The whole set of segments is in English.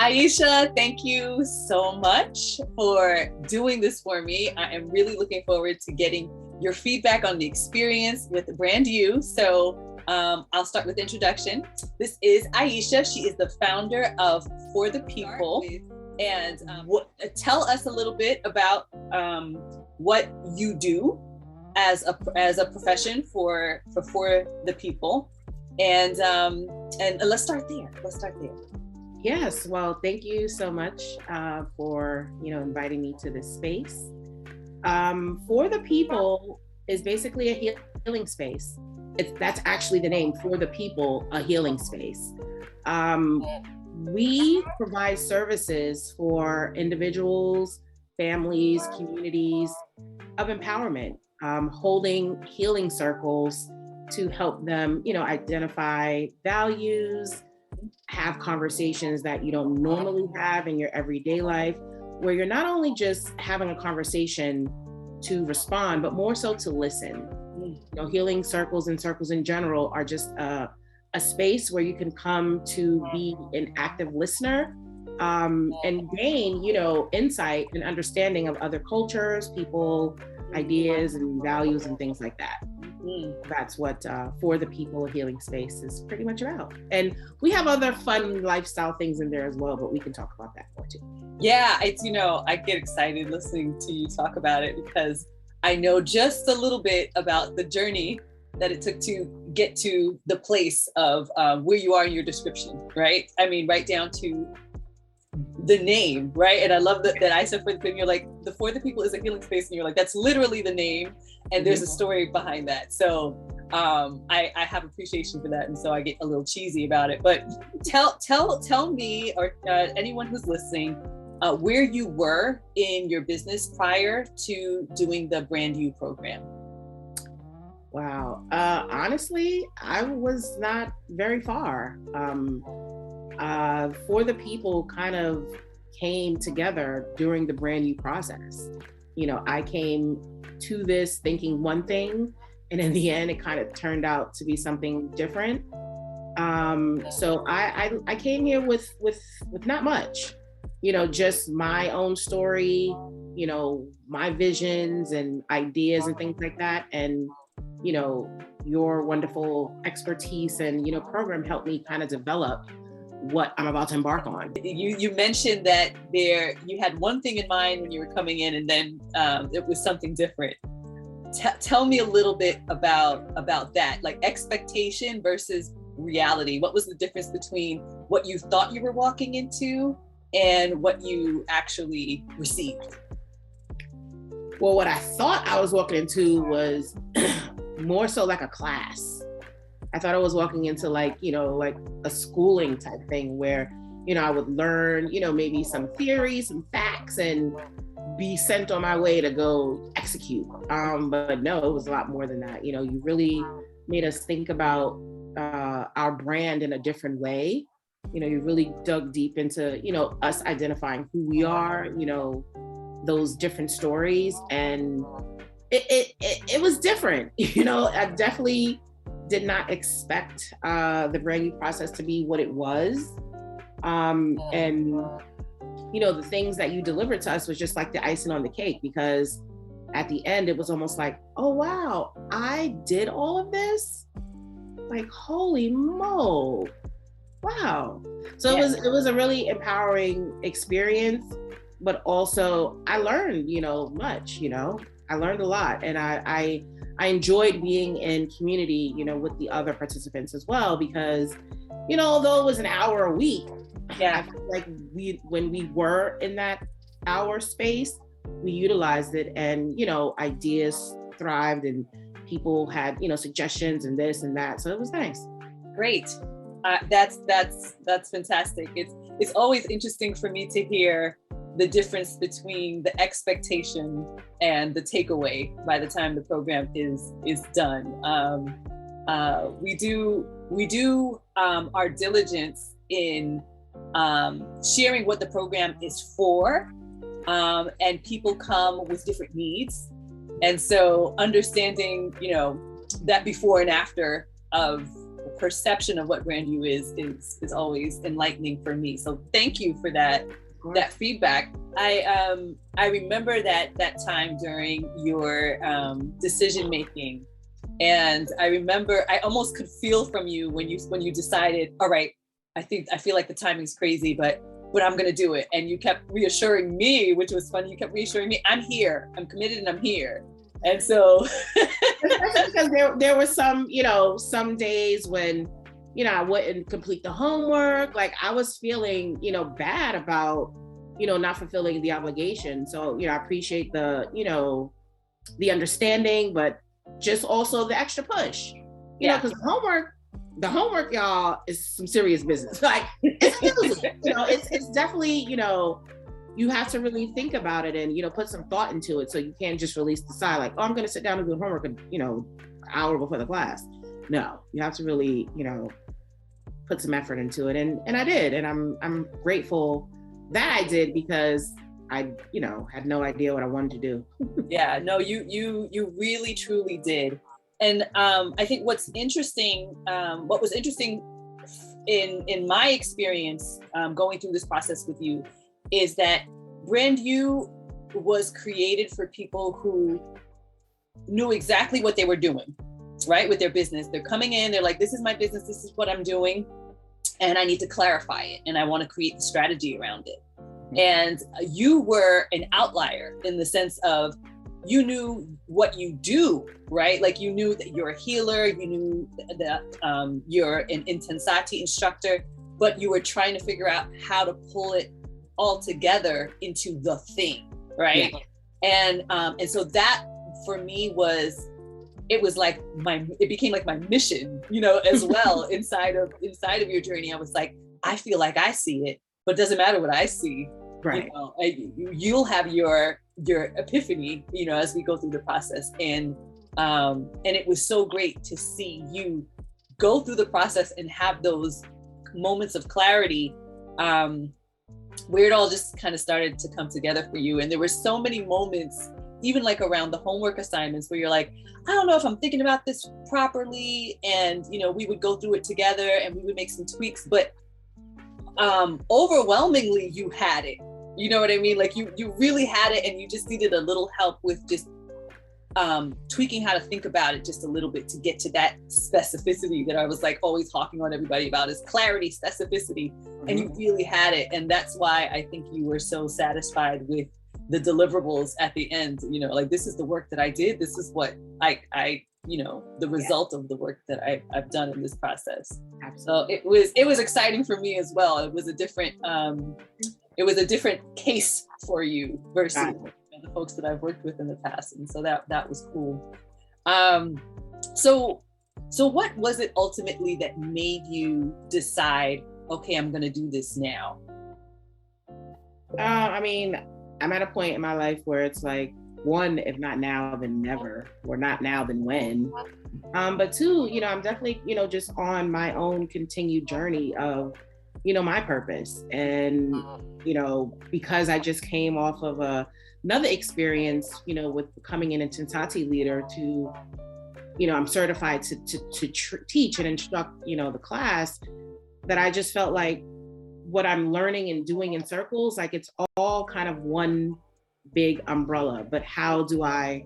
Iisha, thank you so much for doing this for me. I am really looking forward to getting your feedback on the experience with Brand You. So I'll start with introduction. This is Iisha. She is the founder of For the People. And tell us a little bit about what you do as a profession for the people. And let's start there. Yes, well, thank you so much for inviting me to this space. For the People is basically a healing space. That's actually the name, For the People, a healing space. We provide services for individuals, families, communities of empowerment, holding healing circles to help them, identify values, have conversations that you don't normally have in your everyday life, where you're not only just having a conversation to respond, but more so to listen. Healing circles and circles in general are just a space where you can come to be an active listener and gain, insight and understanding of other cultures, people, ideas, and values, and things like that. That's what For the People healing space is pretty much about. And we have other fun lifestyle things in there as well, but we can talk about that more too. Yeah, it's, I get excited listening to you talk about it because I know just a little bit about the journey that it took to get to the place of where you are in your description, right? I mean, right down to the name, right? And I love that I said For the People, you're like, the For the People is a healing space, and you're like, that's literally the name, and there's a story behind that. So I have appreciation for that, and so I get a little cheesy about it. But tell me, or anyone who's listening, where you were in your business prior to doing the Brand You program. Wow. Honestly, I was not very far. For the People kind of came together during the Brand New process. I came to this thinking one thing, and in the end, it kind of turned out to be something different. So I came here with not much, just my own story, my visions and ideas and things like that. And, your wonderful expertise and, program helped me kind of develop what I'm about to embark on. You mentioned that you had one thing in mind when you were coming in, and then it was something different. Tell me a little bit about that, like expectation versus reality. What was the difference between what you thought you were walking into and what you actually received? Well, what I thought I was walking into was more so like a class. I thought I was walking into like a schooling type thing where, I would learn, maybe some theory, some facts, and be sent on my way to go execute. But no, it was a lot more than that. You really made us think about our brand in a different way. You really dug deep into, us identifying who we are, those different stories. And it was different. I definitely did not expect the Brand New process to be what it was. And, the things that you delivered to us was just like the icing on the cake, because at the end, it was almost like, oh, wow, I did all of this? Like, holy mo, wow. So it was a really empowering experience, but also I learned, much, I learned a lot. And I enjoyed being in community, with the other participants as well, because, although it was an hour a week, I feel like when we were in that hour space, we utilized it, and, ideas thrived, and people had, suggestions and this and that. So it was nice. Great. That's fantastic. It's always interesting for me to hear the difference between the expectation and the takeaway by the time the program is done. We do our diligence in sharing what the program is for, and people come with different needs, and so understanding, that before and after of the perception of what brand you is always enlightening for me. So thank you for that feedback. I remember that time during your decision making, and I remember I almost could feel from you when you decided, all right, I feel like the timing's crazy, but I'm gonna do it. And you kept reassuring me, which was funny. You kept reassuring me, I'm here, I'm committed, and I'm here. And so especially because there were some days when, I wouldn't complete the homework. Like I was feeling, bad about, not fulfilling the obligation. So, I appreciate the understanding, but just also the extra push, because the homework, y'all, is some serious business. Like it's huge. It's definitely, you have to really think about it and, put some thought into it. So you can't just decide like, oh, I'm going to sit down and do homework, an hour before the class. No, you have to really, put some effort into it. And I did. And I'm grateful that I did, because I, had no idea what I wanted to do. Yeah, no, you really, truly did. And I think what was interesting in my experience going through this process with you is that Brand You was created for people who knew exactly what they were doing, right? With their business. They're coming in, they're like, this is my business, this is what I'm doing, and I need to clarify it, and I want to create the strategy around it. And you were an outlier in the sense of you knew what you do, right? Like you knew that you're a healer, you knew that you're an Intensati instructor, but you were trying to figure out how to pull it all together into the thing, right? Yeah. And so that for me it became like my mission, as well inside of your journey. I was like, I feel like I see it, but it doesn't matter what I see. Right. You'll have your epiphany, as we go through the process. And it was so great to see you go through the process and have those moments of clarity, where it all just kind of started to come together for you. And there were so many moments, even like around the homework assignments, where you're like, I don't know if I'm thinking about this properly. And, we would go through it together and we would make some tweaks, but overwhelmingly you had it. You know what I mean? Like you really had it, and you just needed a little help with just tweaking how to think about it just a little bit to get to that specificity that I was like always talking on everybody about, is clarity, specificity. Mm-hmm. And you really had it. And that's why I think you were so satisfied with the deliverables at the end, like, this is the work that I did. This is what I the result of the work that I've done in this process. Absolutely. So it was exciting for me as well. It was a different case for you versus the folks that I've worked with in the past. And so that was cool. So what was it ultimately that made you decide, okay, I'm going to do this now? I mean, I'm at a point in my life where it's like, one, if not now, then never, or not now, then when. But two, I'm definitely, just on my own continued journey of, my purpose. And, because I just came off of another experience, with becoming an Intensati leader to, I'm certified to teach and instruct, the class, that I just felt like what I'm learning and doing in circles, like it's all kind of one big umbrella, but how do I,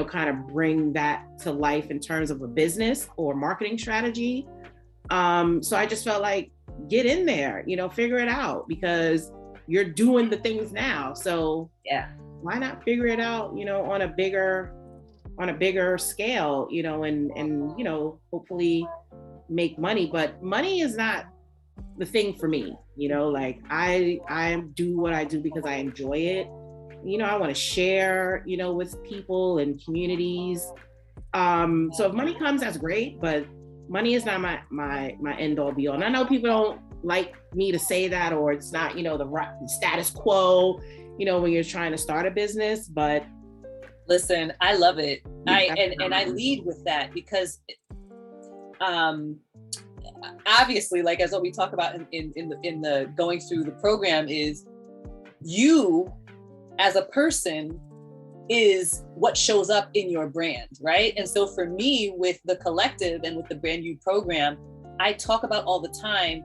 kind of bring that to life in terms of a business or marketing strategy? So I just felt like, get in there, figure it out, because you're doing the things now. So yeah, why not figure it out, on a bigger scale, and hopefully make money. But money is not the thing for me, like I do what I do because I enjoy it. I want to share, with people and communities. So if money comes, that's great, but money is not my end all be all. And I know people don't like me to say that, or it's not, the status quo, when you're trying to start a business, but listen, I love it. I lead with that because, obviously, like as what we talk about in the going through the program, is you as a person is what shows up in your brand, right? And so for me, with the collective and with the Brand You program, I talk about all the time,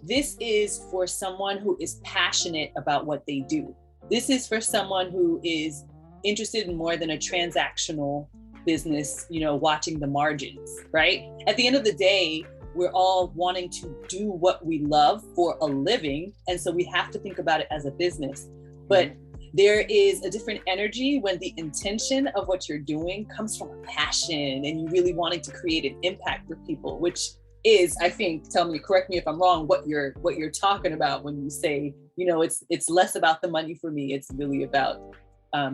this is for someone who is passionate about what they do. This is for someone who is interested in more than a transactional business, watching the margins, right? At the end of the day, we're all wanting to do what we love for a living. And so we have to think about it as a business. But there is a different energy when the intention of what you're doing comes from a passion and you really wanting to create an impact for people, which is, I think, correct me if I'm wrong, what you're talking about when you say, it's less about the money for me. It's really about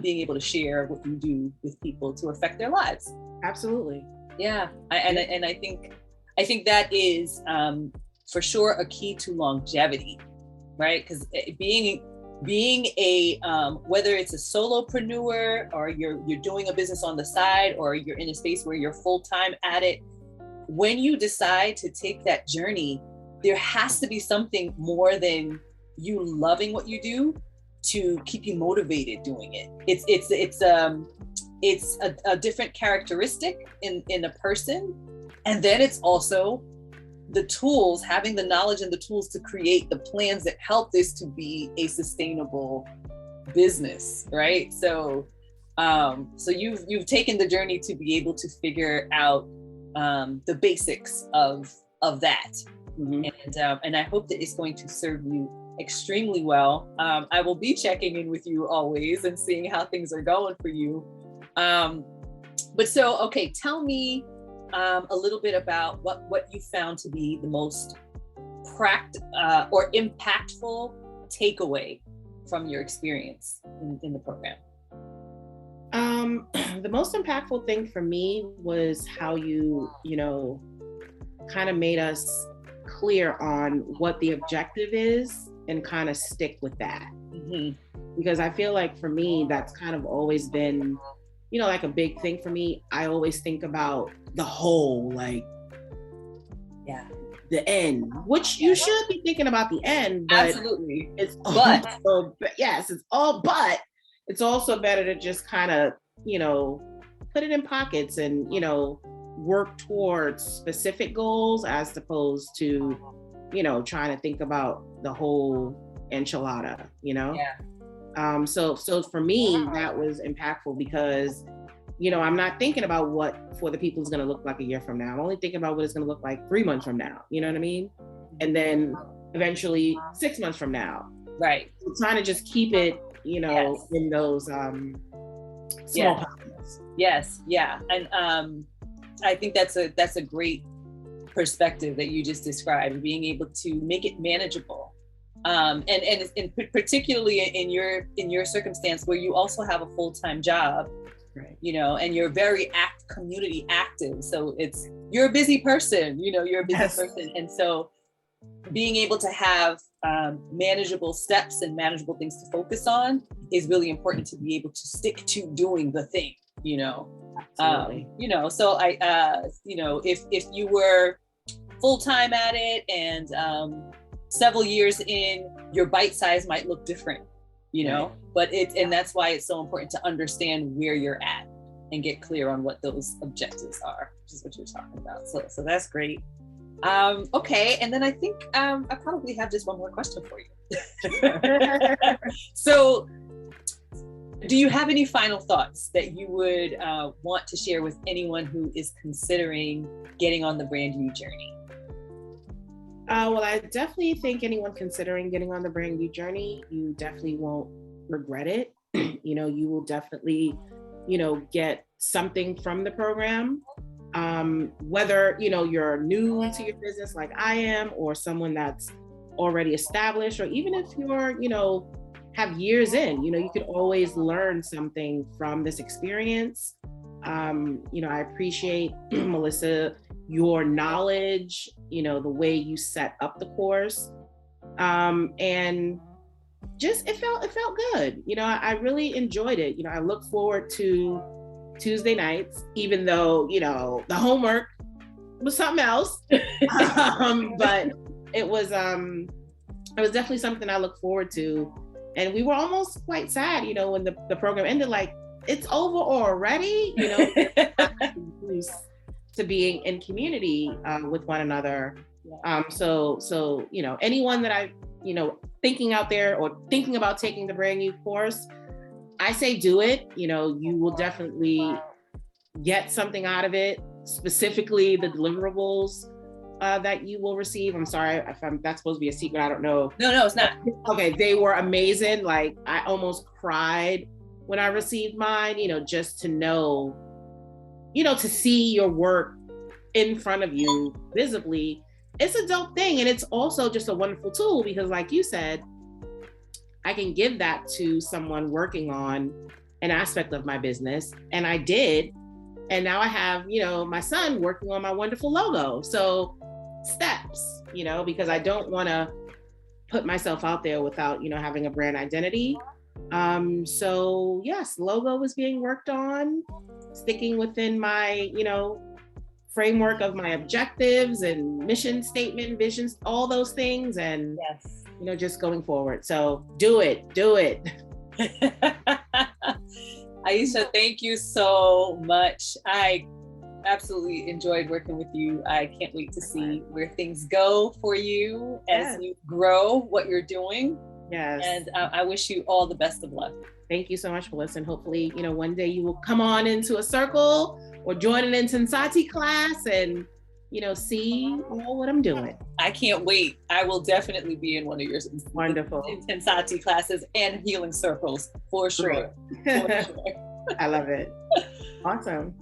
being able to share what you do with people to affect their lives. Absolutely. Yeah. And I think that is for sure a key to longevity, right? Because being a whether it's a solopreneur or you're doing a business on the side or you're in a space where you're full-time at it, when you decide to take that journey, there has to be something more than you loving what you do to keep you motivated doing it. It's a different characteristic in a person. And then it's also the tools, having the knowledge and the tools to create the plans that help this to be a sustainable business, right? So you've taken the journey to be able to figure out the basics of that. And I hope that it's going to serve you extremely well. I will be checking in with you always and seeing how things are going for you. Okay, tell me a little bit about what you found to be the most or impactful takeaway from your experience in the program. The most impactful thing for me was how you kind of made us clear on what the objective is and kind of stick with that. Because I feel like for me, that's kind of always been, like a big thing for me. I always think about the whole, the end, which you should be thinking about the end, but absolutely. It's also better to just kind of, put it in pockets and, work towards specific goals as opposed to, trying to think about the whole enchilada, So for me, that was impactful because, I'm not thinking about what For the People is going to look like a year from now. I'm only thinking about what it's going to look like 3 months from now. You know what I mean? And then eventually 6 months from now. Right. So trying to just keep it, in those small pockets. Yes. Yeah. And I think that's a great perspective that you just described, being able to make it manageable. And particularly in your circumstance where you also have a full-time job, right? And you're very community active. So you're a busy person, you're a busy person. And so being able to have manageable steps and manageable things to focus on is really important to be able to stick to doing the thing, Absolutely. So if you were full-time at it and several years in, your bite size might look different, right. But and that's why it's so important to understand where you're at and get clear on what those objectives are, which is what you're talking about. So that's great. Okay, and then I think I probably have just one more question for you. So, do you have any final thoughts that you would want to share with anyone who is considering getting on the brand new journey? Well, I definitely think anyone considering getting on the brand new journey, you definitely won't regret it. You will definitely, get something from the program. Whether, you're new to your business like I am, or someone that's already established, or even if you're, have years in, you could always learn something from this experience. I appreciate, Melissa, your knowledge, the way you set up the course. And just, it felt good. I really enjoyed it. I look forward to Tuesday nights, even though, the homework was something else. But it was definitely something I look forward to. And we were almost quite sad, when the program ended, like, it's over already, to being in community with one another. So you know, anyone that I, you know, thinking out there or thinking about taking the brand new course, I say do it. You know, you will definitely get something out of it, specifically the deliverables that you will receive. I'm sorry if that's supposed to be a secret. I don't know. No, it's not. Okay, they were amazing. Like, I almost cried when I received mine, you know, just to know, you know, to see your work in front of you visibly. It's a dope thing. And it's also just a wonderful tool because, like you said, I can give that to someone working on an aspect of my business. And I did. And now I have, you know, my son working on my wonderful logo. So steps, you know, because I don't want to put myself out there without, you know, having a brand identity. So yes, logo is being worked on, sticking within my, you know, framework of my objectives and mission statement, visions, all those things. And, yes, you know, just going forward. So do it. Iisha, thank you so much. I absolutely enjoyed working with you. I can't wait to see where things go for you as you grow what you're doing. Yes. And I wish you all the best of luck. Thank you so much, Melissa. And hopefully, you know, one day you will come on into a circle or join an Intensati class and, you know, see all what I'm doing. I can't wait. I will definitely be in one of your wonderful Intensati classes and healing circles for sure. For sure. I love it. Awesome.